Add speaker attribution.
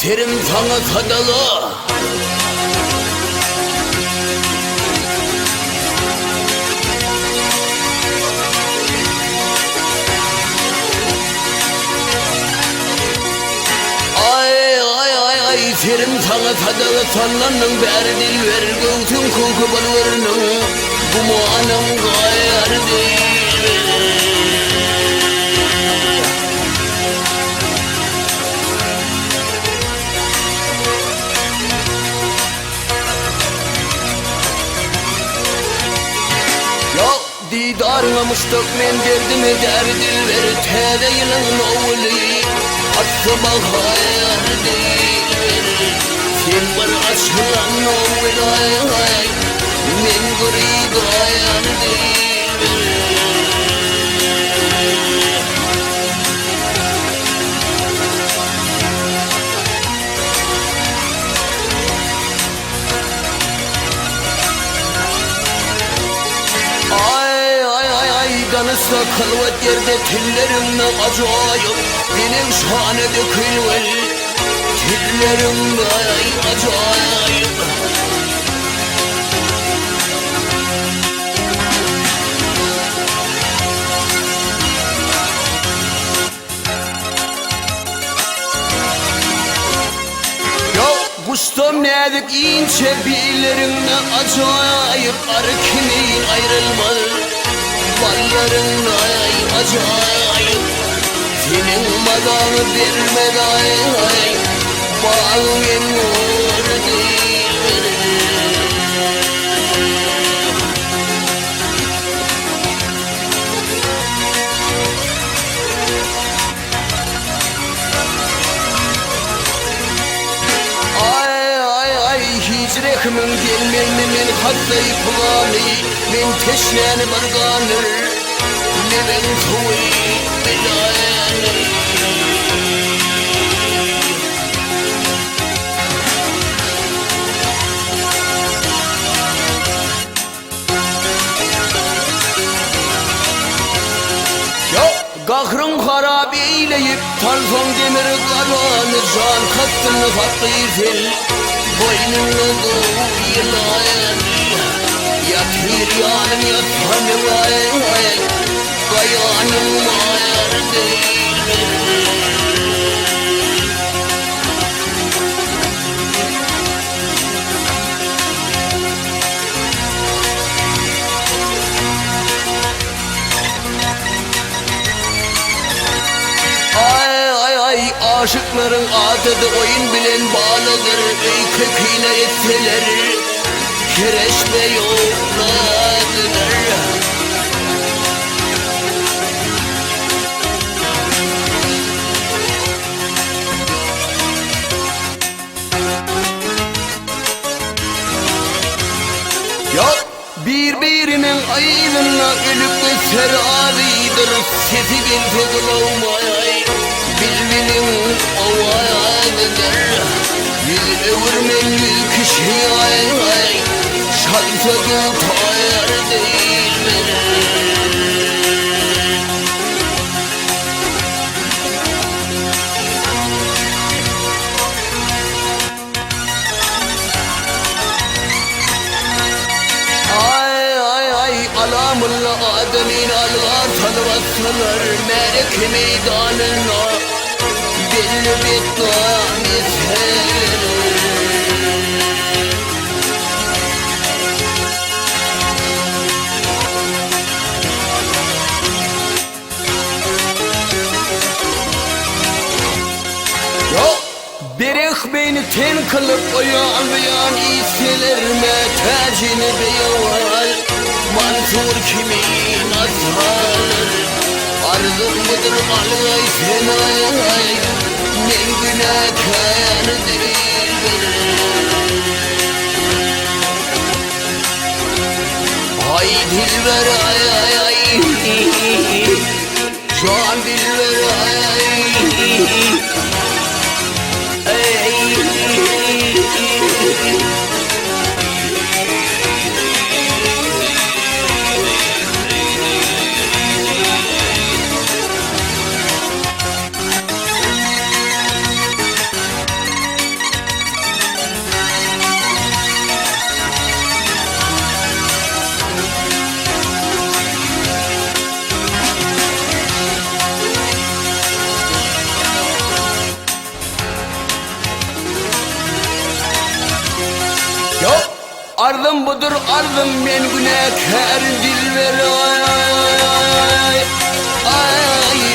Speaker 1: Aferin sana Sadalı. Aferin sana Sadalı, sallanın beri dil ver, göğsün koku balvarının, bu muanım gayar değil. Didarına müştak men derdime derdil ver, teve yılın oğlu aklıma hayal değil. Sen bir aşkılan oğlu men gurib hayal değil. Danışsa kalvat yerde tillerimle acayip, benim şahane dökülvel tillerimle acayip. Ya kuştum nedik ince bilerimle acayip, arı kimin ayrılmalı balların acayip. Senin madanı vermedi bağın en nur değil. Hicrekimin gelmeni men hattayı pulani, men teşneni barganır, ne ben tuği belayani. Kahrın harap eyleyip tarzon demir kalanı, can kattını hakkıyfil boynunu yılayan. Yat bir yanım yat hanım kayanım ayar değil. Aşıkların adı oyun bilen bağlıdır, ey köküyle etseler kereşme yolladılar. Yok birbirinin aydınla ölüp öter ağrıdır, sesi gelse kılavmayay bilbilim ovayadıdır. Yüz övrmen yüz kişi şalsadı tayar değil mi? Alamulla ademin algar salvatsalar, melek meydanına belli bir tanesi. Berek beni ten kılıp oyan iselerime tacini beyaval, Mansur kimin azhar, arzum budur alay senay, men günahkar değil. Ay dilber ay can dilber ay. Yok ardım budur ardım ben günahkar dilber ay ay ay ay.